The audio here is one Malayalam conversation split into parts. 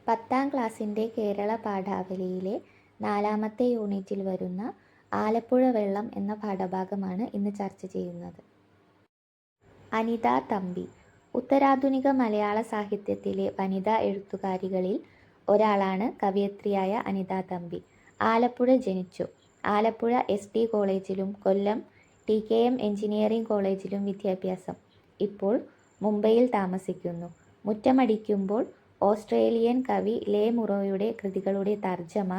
10ാം ക്ലാസ്സിൻ്റെ കേരള പാഠാവലിയിലെ 4ാമത്തെ യൂണിറ്റിൽ വരുന്ന ആലപ്പുഴ വെള്ളം എന്ന പാഠഭാഗമാണ് ഇന്ന് ചർച്ച ചെയ്യുന്നത്. അനിത തമ്പി. ഉത്തരാധുനിക മലയാള സാഹിത്യത്തിലെ വനിതാ എഴുത്തുകാരികളിൽ ഒരാളാണ് കവയിത്രിയായ അനിത തമ്പി. ആലപ്പുഴ ജനിച്ചു. ആലപ്പുഴ എസ്.ടി. കോളേജിലും കൊല്ലം ടി.കെ.എം. എഞ്ചിനീയറിംഗ് കോളേജിലും വിദ്യാഭ്യാസം. ഇപ്പോൾ മുംബൈയിൽ താമസിക്കുന്നു. മുറ്റമടിക്കുമ്പോൾ ഓസ്ട്രേലിയൻ കവി ലേ മുറോയുടെ കൃതികളുടെ തർജ്ജമ,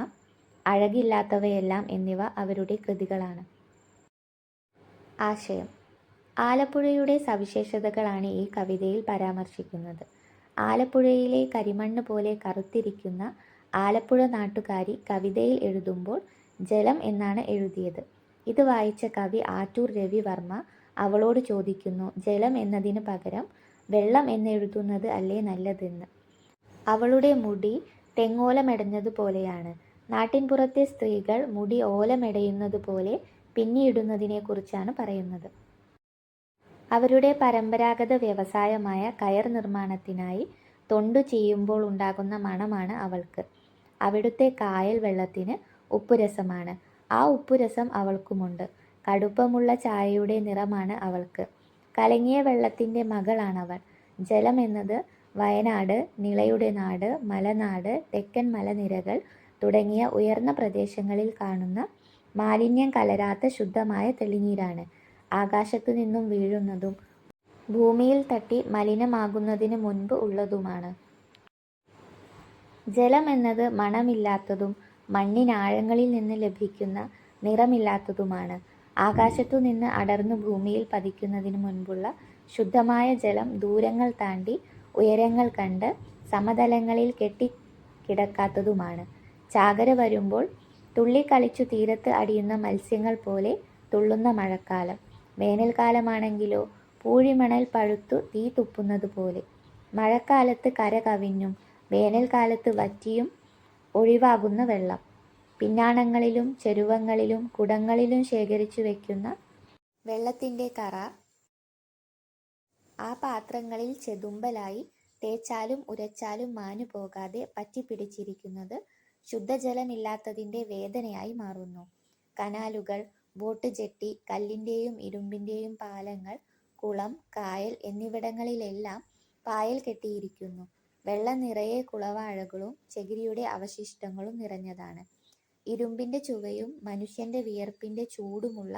അഴകില്ലാത്തവയെല്ലാം എന്നിവ അവരുടെ കൃതികളാണ്. ആശയം: ആലപ്പുഴയുടെ സവിശേഷതകളാണ് ഈ കവിതയിൽ പരാമർശിക്കുന്നത്. ആലപ്പുഴയിലെ കരിമണ്ണ് പോലെ കറുത്തിരിക്കുന്ന ആലപ്പുഴ നാട്ടുകാരി കവിതയിൽ എഴുതുമ്പോൾ ജലം എന്നാണ് എഴുതിയത്. ഇത് വായിച്ച കവി ആറ്റൂർ രവിവർമ്മ അവളോട് ചോദിക്കുന്നു, ജലം എന്നതിന് പകരം വെള്ളം എന്നെഴുതുന്നത് അല്ലേ നല്ലതെന്ന്. അവളുടെ മുടി തെങ്ങോലമെടഞ്ഞതുപോലെയാണ്. നാട്ടിൻപുറത്തെ സ്ത്രീകൾ മുടി ഓലമെടയുന്നതുപോലെ പിന്നിയിടുന്നതിനെക്കുറിച്ചാണ് പറയുന്നത്. അവരുടെ പരമ്പരാഗത വ്യവസായമായ കയർ നിർമ്മാണത്തിനായി തൊണ്ടു ചീയുമ്പോൾ ഉണ്ടാകുന്ന മണമാണ് അവൾക്ക്. അവിടുത്തെ കായൽ വെള്ളത്തിന് ഉപ്പുരസമാണ്. ആ ഉപ്പുരസം അവൾക്കുമുണ്ട്. കടുപ്പമുള്ള ചായയുടെ നിറമാണ് അവൾക്ക്. കലങ്ങിയ വെള്ളത്തിൻ്റെ മകളാണവൾ. ജലം എന്നത് വയനാട്, നിളയുടെ നാട്, മലനാട്, തെക്കൻ മലനിരകൾ തുടങ്ങിയ ഉയർന്ന പ്രദേശങ്ങളിൽ കാണുന്ന മാലിന്യം കലരാത്ത ശുദ്ധമായ തെളിനീരാണ്. ആകാശത്തു നിന്നും വീഴുന്നതും ഭൂമിയിൽ തട്ടി മലിനമാകുന്നതിന് മുൻപ് ഉള്ളതുമാണ്. ജലം എന്നത് മണമില്ലാത്തതും മണ്ണിനാഴങ്ങളിൽ നിന്ന് ലഭിക്കുന്ന നിറമില്ലാത്തതുമാണ്. ആകാശത്തു നിന്ന് അടർന്നു ഭൂമിയിൽ പതിക്കുന്നതിന് മുൻപുള്ള ശുദ്ധമായ ജലം ദൂരങ്ങൾ താണ്ടി ഉയരങ്ങൾ കണ്ട് സമതലങ്ങളിൽ കെട്ടിക്കിടക്കാത്തതുമാണ്. ചാകര വരുമ്പോൾ തുള്ളിക്കളിച്ചു തീരത്ത് അടിയുന്ന മത്സ്യങ്ങൾ പോലെ തുള്ളുന്ന മഴക്കാലം. വേനൽക്കാലമാണെങ്കിലോ പൂഴിമണൽ പഴുത്തു തീ തുപ്പുന്നത് പോലെ. മഴക്കാലത്ത് കര കവിഞ്ഞും വേനൽക്കാലത്ത് വറ്റിയും ഒഴിവാകുന്ന വെള്ളം. പിന്നാണങ്ങളിലും ചെരുവങ്ങളിലും കുടങ്ങളിലും ശേഖരിച്ചു വയ്ക്കുന്ന വെള്ളത്തിൻ്റെ കറ ആ പാത്രങ്ങളിൽ ചെതുമ്പലായി തേച്ചാലും ഉരച്ചാലും മാഞ്ഞു പോകാതെ പറ്റിപ്പിടിച്ചിരിക്കുന്നത് ശുദ്ധജലമില്ലാത്തതിൻ്റെ വേദനയായി മാറുന്നു. കനാലുകൾ, ബോട്ട് ജെട്ടി, കല്ലിൻ്റെയും ഇരുമ്പിൻ്റെയും പാലങ്ങൾ, കുളം, കായൽ എന്നിവിടങ്ങളിലെല്ലാം പായൽ കെട്ടിയിരിക്കുന്നു. വെള്ളം നിറയെ കുളവാഴകളും ചകിരിയുടെ അവശിഷ്ടങ്ങളും നിറഞ്ഞതാണ്. ഇരുമ്പിൻ്റെ ചുവയും മനുഷ്യൻ്റെ വിയർപ്പിൻ്റെ ചൂടുമുള്ള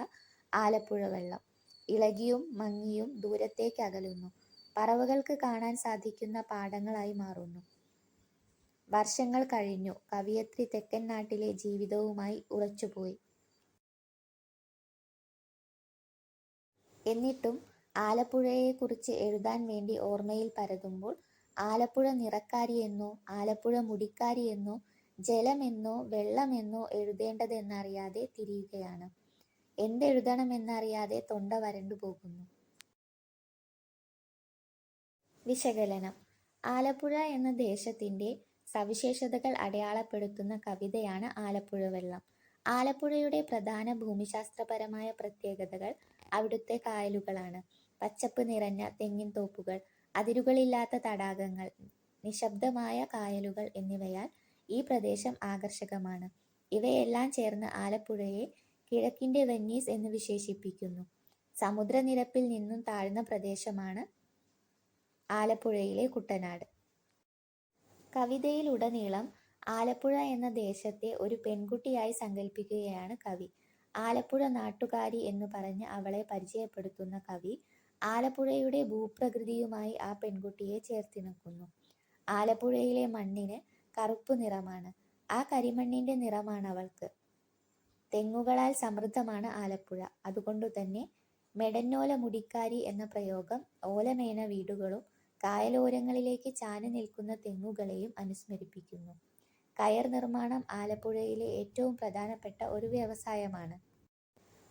ആലപ്പുഴ വെള്ളം. ഇളകിയും മങ്ങിയും ദൂരത്തേക്ക് അകലുന്നു. പറവകൾക്ക് കാണാൻ സാധിക്കുന്ന പാടങ്ങളായി മാറുന്നു. വർഷങ്ങൾ കഴിഞ്ഞു. കവയിത്രി തെക്കൻ നാട്ടിലെ ജീവിതവുമായി ഉറച്ചുപോയി. എന്നിട്ടും ആലപ്പുഴയെക്കുറിച്ച് എഴുതാൻ വേണ്ടി ഓർമ്മയിൽ പരതുമ്പോൾ ആലപ്പുഴ നിറക്കാരിയെന്നോ ആലപ്പുഴ മുടിക്കാരിയെന്നോ ജലമെന്നോ വെള്ളമെന്നോ എഴുതേണ്ടതെന്നറിയാതെ തിരിയുകയാണ്. എന്തെഴുതണമെന്നറിയാതെ തൊണ്ട വരണ്ടു പോകുന്നു. വിശകലനം: ആലപ്പുഴ എന്ന ദേശത്തിൻ്റെ സവിശേഷതകൾ അടയാളപ്പെടുത്തുന്ന കവിതയാണ് ആലപ്പുഴ വെള്ളം. ആലപ്പുഴയുടെ പ്രധാന ഭൂമിശാസ്ത്രപരമായ പ്രത്യേകതകൾ അവിടുത്തെ കായലുകളാണ്. പച്ചപ്പ് നിറഞ്ഞ തെങ്ങിൻ തോപ്പുകൾ, അതിരുകളില്ലാത്ത തടാകങ്ങൾ, നിശബ്ദമായ കായലുകൾ എന്നിവയാൽ ഈ പ്രദേശം ആകർഷകമാണ്. ഇവയെല്ലാം ചേർന്ന് ആലപ്പുഴയെ കിഴക്കിൻ്റെ വെന്നീസ് എന്ന് വിശേഷിപ്പിക്കുന്നു. സമുദ്രനിരപ്പിൽ നിന്നും താഴ്ന്ന പ്രദേശമാണ് ആലപ്പുഴയിലെ കുട്ടനാട്. കവിതയിലുടനീളം ആലപ്പുഴ എന്ന ദേശത്തെ ഒരു പെൺകുട്ടിയായി സങ്കല്പിക്കുകയാണ് കവി. ആലപ്പുഴ നാട്ടുകാരി എന്നു പറഞ്ഞ് അവളെ പരിചയപ്പെടുത്തുന്ന കവി ആലപ്പുഴയുടെ ഭൂപ്രകൃതിയുമായി ആ പെൺകുട്ടിയെ ചേർത്തിണക്കുന്നു. ആലപ്പുഴയിലെ മണ്ണിന് കറുപ്പ് നിറമാണ്. ആ കരിമണ്ണിൻ്റെ നിറമാണവൾക്ക്. തെങ്ങുകളാൽ സമൃദ്ധമാണ് ആലപ്പുഴ. അതുകൊണ്ടുതന്നെ മെടന്നോല മുടിക്കാരി എന്ന പ്രയോഗം ഓലമേഞ്ഞ വീടുകളും കായലോരങ്ങളിലേക്ക് ചാഞ്ഞു നിൽക്കുന്ന തെങ്ങുകളെയും അനുസ്മരിപ്പിക്കുന്നു. കയർ നിർമ്മാണം ആലപ്പുഴയിലെ ഏറ്റവും പ്രധാനപ്പെട്ട ഒരു വ്യവസായമാണ്.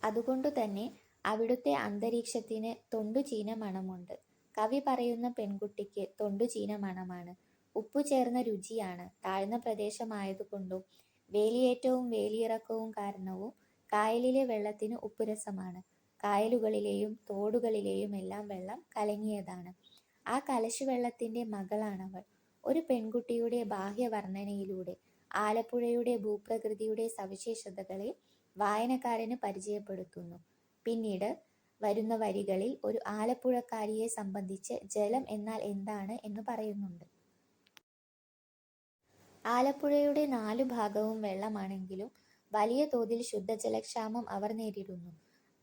അതുകൊണ്ടുതന്നെ അവിടുത്തെ അന്തരീക്ഷത്തിന് തൊണ്ടുചീന മണമുണ്ട്. കവി പറയുന്ന പെൺകുട്ടിക്ക് തൊണ്ടുചീന മണമാണ്. ഉപ്പു ചേർന്ന രുചിയാണ്. താഴ്ന്ന പ്രദേശമായതുകൊണ്ടും വേലിയേറ്റവും വേലിയിറക്കവും കാരണവും കായലിലെ വെള്ളത്തിന് ഉപ്പുരസമാണ്. കായലുകളിലെയും തോടുകളിലെയും എല്ലാം വെള്ളം കലങ്ങിയതാണ്. ആ കലശുവെള്ളത്തിൻ്റെ മകളാണവൾ. ഒരു പെൺകുട്ടിയുടെ ബാഹ്യവർണ്ണനയിലൂടെ ആലപ്പുഴയുടെ ഭൂപ്രകൃതിയുടെ സവിശേഷതകളെ വായനക്കാരന് പരിചയപ്പെടുത്തുന്നു. പിന്നീട് വരുന്ന വരികളിൽ ഒരു ആലപ്പുഴക്കാരിയെ സംബന്ധിച്ച് ജലം എന്നാൽ എന്താണ് എന്ന് പറയുന്നുണ്ട്. ആലപ്പുഴയുടെ 4 ഭാഗവും വെള്ളമാണെങ്കിലും വലിയ തോതിൽ ശുദ്ധജലക്ഷാമം അവർ നേരിടുന്നു.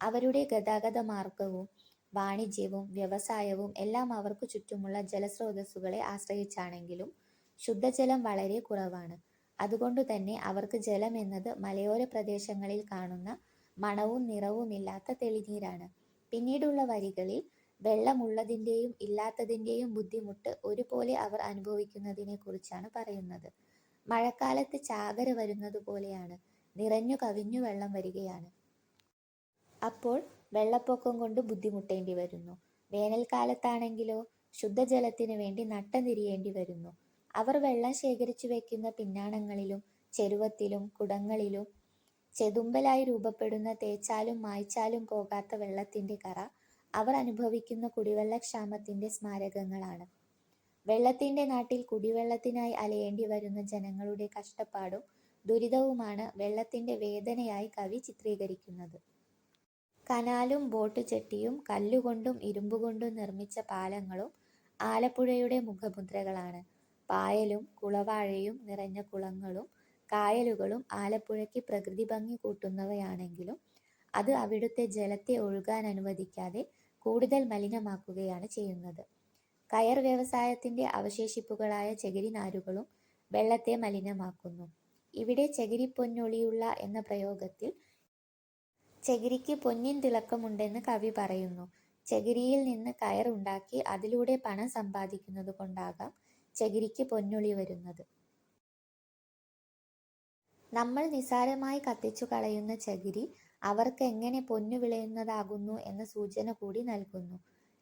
അവരുടെ ഗതാഗത മാർഗവും വാണിജ്യവും വ്യവസായവും എല്ലാം അവർക്കു ചുറ്റുമുള്ള ജലസ്രോതസ്സുകളെ ആശ്രയിച്ചാണെങ്കിലും ശുദ്ധജലം വളരെ കുറവാണ്. അതുകൊണ്ടുതന്നെ അവർക്ക് ജലം എന്നത് മലയോര പ്രദേശങ്ങളിൽ കാണുന്ന മണവും നിറവുമില്ലാത്ത തെളിനീരാണ്. പിന്നീടുള്ള വരികളിൽ വെള്ളമുള്ളതിൻ്റെയും ഇല്ലാത്തതിൻ്റെയും ബുദ്ധിമുട്ട് ഒരുപോലെ അവർ അനുഭവിക്കുന്നതിനെക്കുറിച്ചാണ് പറയുന്നത്. മഴക്കാലത്ത് ചാകര വരുന്നതുപോലെയാണ്, നിറഞ്ഞു കവിഞ്ഞു വെള്ളം വരികയാണ്. അപ്പോൾ വെള്ളപ്പൊക്കം കൊണ്ട് ബുദ്ധിമുട്ടേണ്ടി വരുന്നു. വേനൽക്കാലത്താണെങ്കിലോ ശുദ്ധജലത്തിന് വേണ്ടി നട്ടം തിരിയേണ്ടി വരുന്നു. അവർ വെള്ളം ശേഖരിച്ചു വയ്ക്കുന്ന പിന്നാണങ്ങളിലും ചെരുവത്തിലും കുടങ്ങളിലും ചെതുമ്പലായി രൂപപ്പെടുന്ന തേച്ചാലും മായ്ച്ചാലും പോകാത്ത വെള്ളത്തിൻ്റെ കറ അവർ അനുഭവിക്കുന്ന കുടിവെള്ളക്ഷാമത്തിൻ്റെ സ്മാരകങ്ങളാണ്. വെള്ളത്തിൻ്റെ നാട്ടിൽ കുടിവെള്ളത്തിനായി അലയേണ്ടി വരുന്ന ജനങ്ങളുടെ കഷ്ടപ്പാടും ദുരിതവുമാണ് വെള്ളത്തിൻ്റെ വേദനയായി കവി ചിത്രീകരിക്കുന്നത്. കനാലും ബോട്ട് ചെട്ടിയും കല്ലുകൊണ്ടും ഇരുമ്പുകൊണ്ടും നിർമ്മിച്ച പാലങ്ങളും ആലപ്പുഴയുടെ മുഖമുദ്രകളാണ്. പായലും കുളവാഴയും നിറഞ്ഞ കുളങ്ങളും കായലുകളും ആലപ്പുഴയ്ക്ക് പ്രകൃതി ഭംഗി കൂട്ടുന്നവയാണെങ്കിലും അത് അവിടുത്തെ ജലത്തെ ഒഴുകാൻ അനുവദിക്കാതെ കൂടുതൽ മലിനമാക്കുകയാണ് ചെയ്യുന്നത്. കയർ വ്യവസായത്തിൻ്റെ അവശേഷിപ്പുകളായ ചകിരിനാരുകളും വെള്ളത്തെ മലിനമാക്കുന്നു. ഇവിടെ ചകിരിപ്പൊന്നൊളിയുള്ള എന്ന പ്രയോഗത്തിൽ ചകിരിക്ക് പൊന്നിൻ തിളക്കമുണ്ടെന്ന് കവി പറയുന്നു. ചകിരിയിൽ നിന്ന് കയർ ഉണ്ടാക്കി അതിലൂടെ പണം സമ്പാദിക്കുന്നത് കൊണ്ടാകാം ചകിരിക്ക് പൊന്നൊളി വരുന്നത്. നമ്മൾ നിസ്സാരമായി കത്തിച്ചു കളയുന്ന ചകിരി അവർക്ക് എങ്ങനെ പൊന്നു വിളയുന്നതാകുന്നു എന്ന സൂചന കൂടി നൽകുന്നു.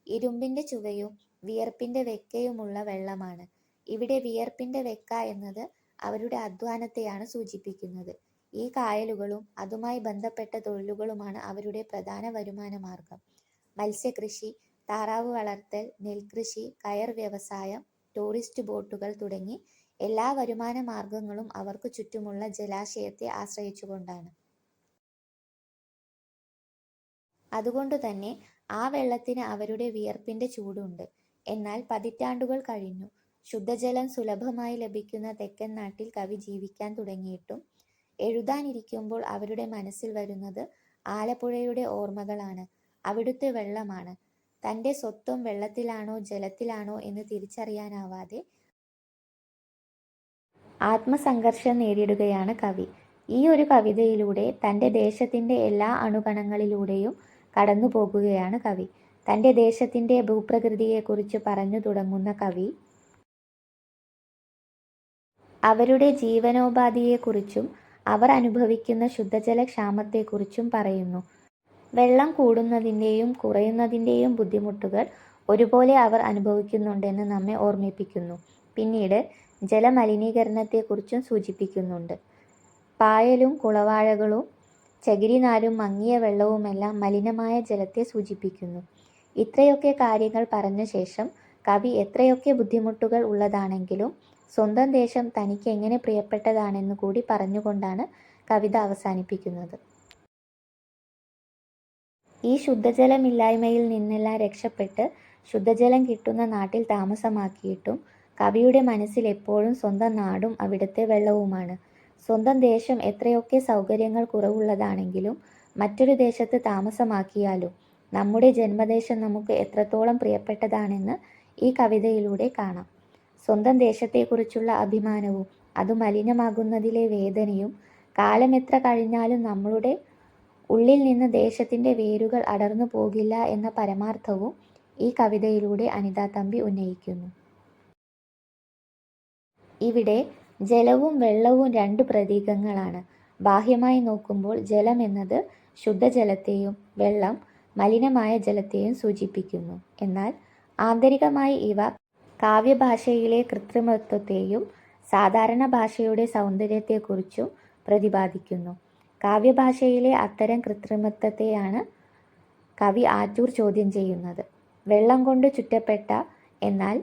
ഇരുമ്പിൻ്റെ ചുവയും വിയർപ്പിൻ്റെ വെക്കയുമുള്ള വെള്ളമാണ്. ഇവിടെ വിയർപ്പിൻ്റെ വെക്ക എന്നത് അവരുടെ അധ്വാനത്തെയാണ് സൂചിപ്പിക്കുന്നത്. ഈ കായലുകളും അതുമായി ബന്ധപ്പെട്ട തൊഴിലുകളുമാണ് അവരുടെ പ്രധാന വരുമാന മാർഗം. മത്സ്യകൃഷി, താറാവ് വളർത്തൽ, നെൽകൃഷി, കയർ വ്യവസായം, ടൂറിസ്റ്റ് ബോട്ടുകൾ തുടങ്ങി എല്ലാ വരുമാന മാർഗങ്ങളും അവർക്ക് ചുറ്റുമുള്ള ജലാശയത്തെ ആശ്രയിച്ചുകൊണ്ടാണ്. അതുകൊണ്ടുതന്നെ ആ വെള്ളത്തിന് അവരുടെ വിയർപ്പിൻ്റെ ചൂടുണ്ട്. എന്നാൽ പതിറ്റാണ്ടുകൾ കഴിഞ്ഞു. ശുദ്ധജലം സുലഭമായി ലഭിക്കുന്ന തെക്കൻ നാട്ടിൽ കവി ജീവിക്കാൻ തുടങ്ങിയിട്ടും എഴുതാനിരിക്കുമ്പോൾ അവരുടെ മനസ്സിൽ വരുന്നത് ആലപ്പുഴയുടെ ഓർമ്മകളാണ്, അവിടുത്തെ വെള്ളമാണ്. തൻ്റെ സ്വത്വം വെള്ളത്തിലാണോ ജലത്തിലാണോ എന്ന് തിരിച്ചറിയാനാവാതെ ആത്മസംഘർഷം നേരിടുകയാണ് കവി. ഈ ഒരു കവിതയിലൂടെ തൻ്റെ ദേശത്തിൻ്റെ എല്ലാ അണുകണങ്ങളിലൂടെയും കടന്നു പോകുകയാണ് കവി. തൻ്റെ ദേശത്തിൻ്റെ ഭൂപ്രകൃതിയെക്കുറിച്ച് പറഞ്ഞു തുടങ്ങുന്ന കവി അവരുടെ ജീവനോപാധിയെക്കുറിച്ചും അവർ അനുഭവിക്കുന്ന ശുദ്ധജലക്ഷാമത്തെക്കുറിച്ചും പറയുന്നു. വെള്ളം കൂടുന്നതിൻ്റെയും കുറയുന്നതിൻ്റെയും ബുദ്ധിമുട്ടുകൾ ഒരുപോലെ അവർ അനുഭവിക്കുന്നുണ്ടെന്ന് നമ്മെ ഓർമ്മിപ്പിക്കുന്നു. പിന്നീട് ജലമലിനീകരണത്തെക്കുറിച്ചും സൂചിപ്പിക്കുന്നുണ്ട്. പായലും കുളവാഴകളും ചകിരിനാരും മങ്ങിയ വെള്ളവുമെല്ലാം മലിനമായ ജലത്തെ സൂചിപ്പിക്കുന്നു. ഇത്രയൊക്കെ കാര്യങ്ങൾ പറഞ്ഞ ശേഷം കവി എത്രയൊക്കെ ബുദ്ധിമുട്ടുകൾ ഉള്ളതാണെങ്കിലും സ്വന്തം ദേശം തനിക്ക് എങ്ങനെ പ്രിയപ്പെട്ടതാണെന്ന് കൂടി പറഞ്ഞുകൊണ്ടാണ് കവിത അവസാനിപ്പിക്കുന്നത്. ഈ ശുദ്ധജലമില്ലായ്മയിൽ നിന്നെല്ലാം രക്ഷപ്പെട്ട് ശുദ്ധജലം കിട്ടുന്ന നാട്ടിൽ താമസമാക്കിയിട്ടും കവിയുടെ മനസ്സിൽ എപ്പോഴും സ്വന്തം നാടും അവിടുത്തെ വെള്ളവുമാണ്. സ്വന്തം ദേശം എത്രയൊക്കെ സൗകര്യങ്ങൾ കുറവുള്ളതാണെങ്കിലും മറ്റൊരു ദേശത്ത് താമസമാക്കിയാലും നമ്മുടെ ജന്മദേശം നമുക്ക് എത്രത്തോളം പ്രിയപ്പെട്ടതാണെന്ന് ഈ കവിതയിലൂടെ കാണാം. സ്വന്തം ദേശത്തെക്കുറിച്ചുള്ള അഭിമാനവും അത് മലിനമാകുന്നതിലെ വേദനയും കാലം എത്ര കഴിഞ്ഞാലും നമ്മളുടെ ഉള്ളിൽ നിന്ന് ദേശത്തിൻ്റെ വേരുകൾ അടർന്നു പോകില്ല എന്ന പരമാർത്ഥവും ഈ കവിതയിലൂടെ അനിത തമ്പി ഉന്നയിക്കുന്നു. ഇവിടെ ജലവും വെള്ളവും രണ്ട് പ്രതീകങ്ങളാണ്. ബാഹ്യമായി നോക്കുമ്പോൾ ജലം എന്നത് ശുദ്ധജലത്തെയും വെള്ളം മലിനമായ ജലത്തെയും സൂചിപ്പിക്കുന്നു. എന്നാൽ ആന്തരികമായി ഇവ കാവ്യഭാഷയിലെ കൃത്രിമത്വത്തെയും സാധാരണ ഭാഷയുടെ സൗന്ദര്യത്തെക്കുറിച്ചും പ്രതിപാദിക്കുന്നു. കാവ്യഭാഷയിലെ അത്തരം കൃത്രിമത്വത്തെയാണ് കവി ആറ്റൂർ ചോദ്യം ചെയ്യുന്നത്. വെള്ളം കൊണ്ട് ചുറ്റപ്പെട്ട എന്നാൽ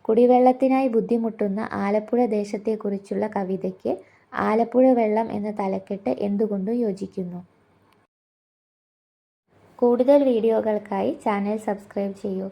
കുടിവെള്ളത്തിനായി ബുദ്ധിമുട്ടുന്ന ആലപ്പുഴ ദേശത്തെക്കുറിച്ചുള്ള കവിതയ്ക്ക് ആലപ്പുഴ വെള്ളം എന്ന തലക്കെട്ട് എന്തുകൊണ്ടും യോജിക്കുന്നു. കൂടുതൽ വീഡിയോകൾക്കായി ചാനൽ സബ്സ്ക്രൈബ് ചെയ്യൂ.